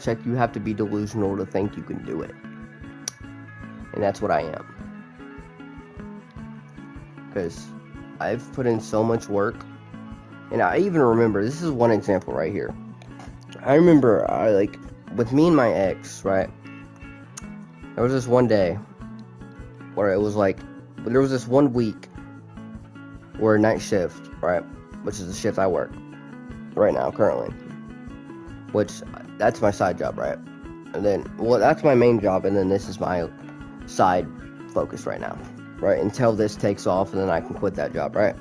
check, you have to be delusional to think you can do it. And that's what I am. Because I've put in so much work. And I even remember, this is one example right here. I remember, with me and my ex, right? There was this one day where it was like, there was this 1 week where night shift, right? Which is the shift I work right now, currently. Which, that's my side job, right? And then, well, that's my main job, and then this is my side focus right now, right? Until this takes off, and then I can quit that job, right?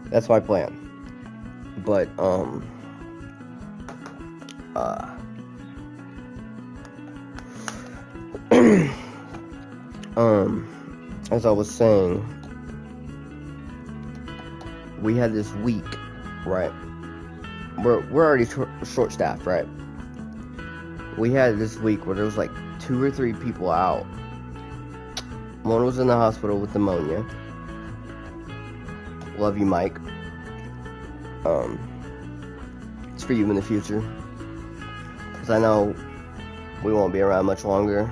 That's my plan. But, as I was saying, we had this week, right? We're already short-staffed, right? We had this week where there was like 2 or 3 people out. One was in the hospital with pneumonia. Love you, Mike. It's for you in the future, because I know we won't be around much longer.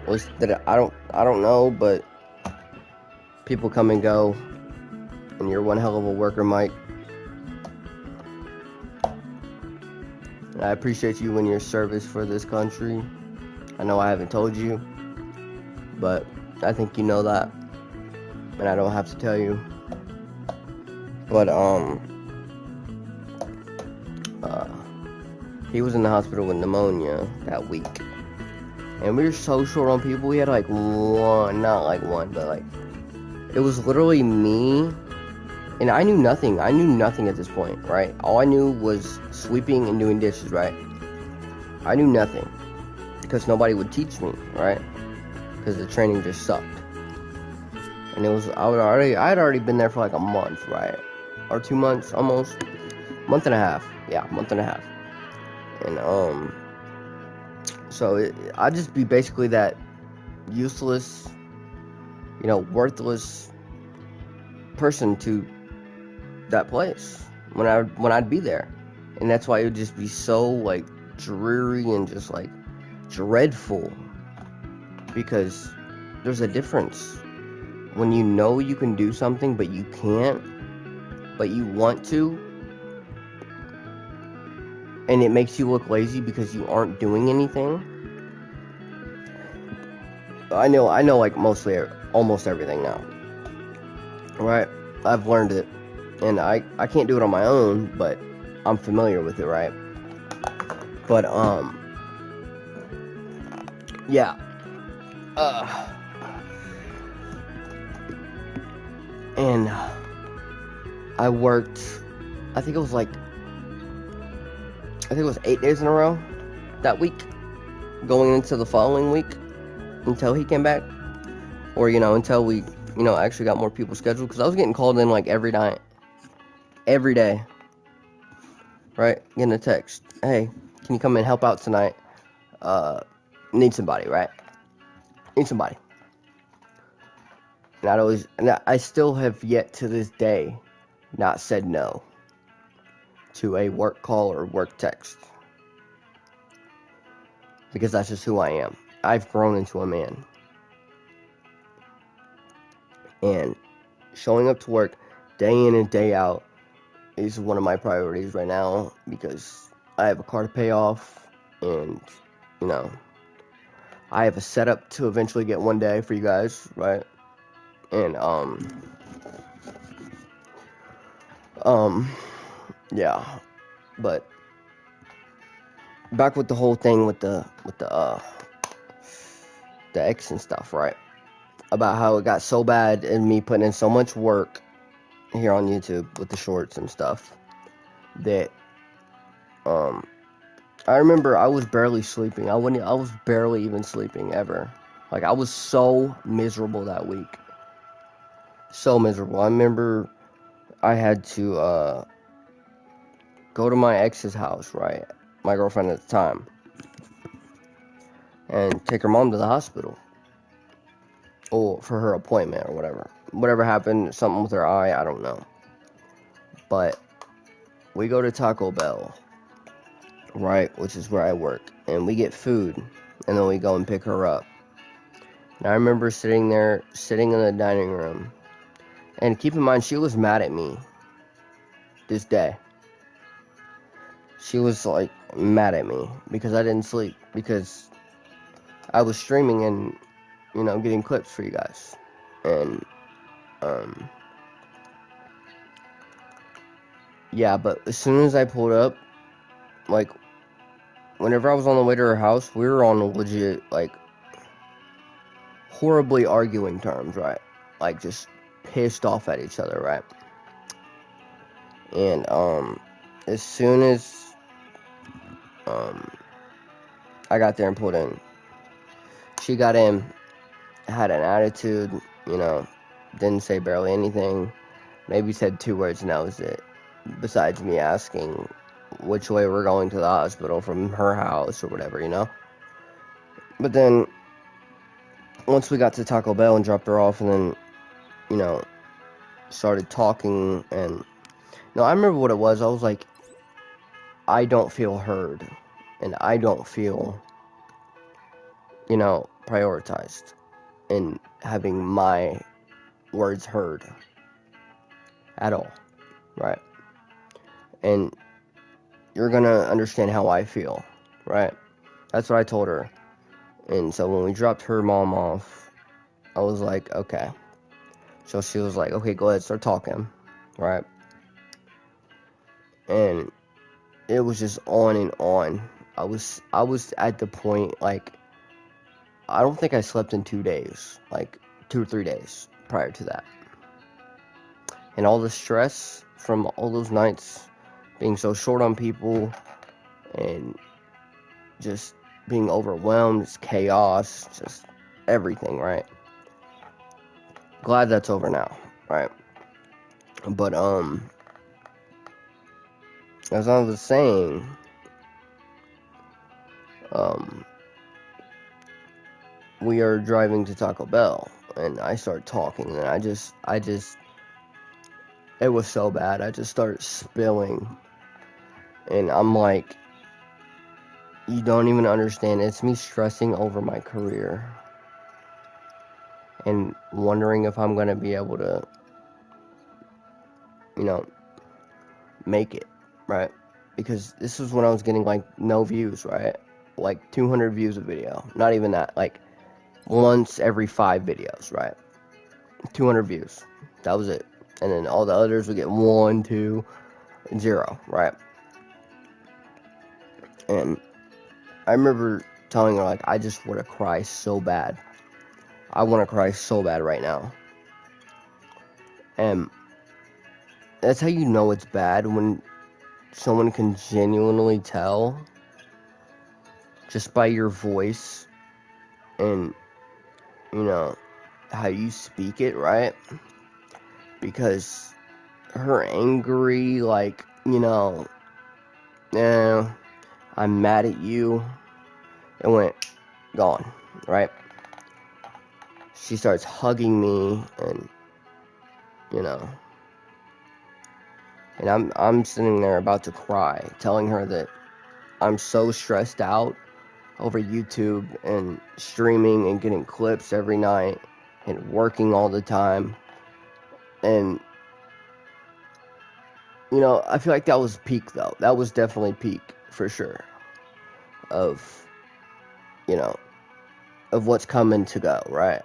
At least that I don't know, but people come and go, and you're one hell of a worker, Mike. And I appreciate you and your service for this country. I know I haven't told you, but I think you know that, and I don't have to tell you. But he was in the hospital with pneumonia that week, and we were so short on people. We had like not one, but like, it was literally me, and I knew nothing. I knew nothing at this point, right? All I knew was sweeping and doing dishes, right? I knew nothing, because nobody would teach me, right? Because the training just sucked. And it was, I had already been there for like a month, right? Or 2 months, almost. Month and a half. Yeah, month and a half. And, so I'd just be basically that useless, worthless person to that place when I'd be there. And that's why it would just be so, like, dreary and just, like, dreadful. Because there's a difference. When you know you can do something, but you can't, but you want to, and it makes you look lazy because you aren't doing anything. I know, like, almost everything now. Right? I've learned it. And I can't do it on my own, but I'm familiar with it, right? But, yeah. And I worked, I think it was 8 days in a row that week, going into the following week, until he came back, or, until we, actually got more people scheduled, because I was getting called in, like, every night, every day, right? Getting a text, hey, can you come and help out tonight? Need somebody, right? Need somebody. And I still have yet to this day not said no to a work call or work text, because that's just who I am. I've grown into a man, and showing up to work day in and day out is one of my priorities right now, because I have a car to pay off, and I have a setup to eventually get one day for you guys, right? And yeah, but back with the whole thing with the X and stuff, right? About how it got so bad and me putting in so much work here on YouTube with the shorts and stuff that I remember I was barely sleeping. I was barely even sleeping ever. Like, I was so miserable that week. So miserable. I remember I had to go to my ex's house, right? My girlfriend at the time. And take her mom to the hospital. Or for her appointment or whatever. Whatever happened, something with her eye, I don't know. But we go to Taco Bell. right, which is where I work, and we get food, and then we go and pick her up. And I remember sitting in the dining room, and keep in mind, she was mad at me this day. She was like mad at me because I didn't sleep, because I was streaming and, getting clips for you guys. And, yeah, but as soon as I pulled up, like, whenever I was on the way to her house, we were on legit, like, horribly arguing terms, right? Like, just pissed off at each other, right? And, as soon as, I got there and pulled in, she got in, had an attitude, didn't say barely anything, maybe said 2 words and that was it, besides me asking which way we're going to the hospital from her house or whatever, But then, once we got to Taco Bell and dropped her off and then, started talking, and, no, I remember what it was. I was like, I don't feel heard, and I don't feel, prioritized in having my words heard at all, right? And you're gonna understand how I feel, right? That's what I told her. And so when we dropped her mom off, I was like, okay. So she was like, okay, go ahead, start talking, right? And it was just on and on. I was at the point, like, I don't think I slept in 2 days, like 2 or 3 days prior to that. And all the stress from all those nights being so short on people and just being overwhelmed, it's chaos, just everything, right? Glad that's over now, right? But, as I was saying, we are driving to Taco Bell, and I start talking, and I just, it was so bad, I just started spilling, and I'm like, you don't even understand, it's me stressing over my career, and wondering if I'm gonna be able to, make it, right? Because this was when I was getting, like, no views, right? Like, 200 views a video, not even that, like, once every 5 videos, right? 200 views, that was it. And then all the others would get 1, 2, 0, right? And I remember telling her, like, I just want to cry so bad. I want to cry so bad right now. And that's how you know it's bad, when someone can genuinely tell just by your voice and, how you speak it, right? Because her angry, like, I'm mad at you, it went gone, right? She starts hugging me, and, and I'm sitting there about to cry, telling her that I'm so stressed out over YouTube and streaming and getting clips every night and working all the time. And, I feel like that was peak, though. That was definitely peak, for sure, of, of what's coming to go, right?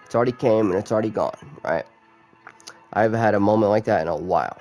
It's already came and it's already gone, right? I haven't had a moment like that in a while,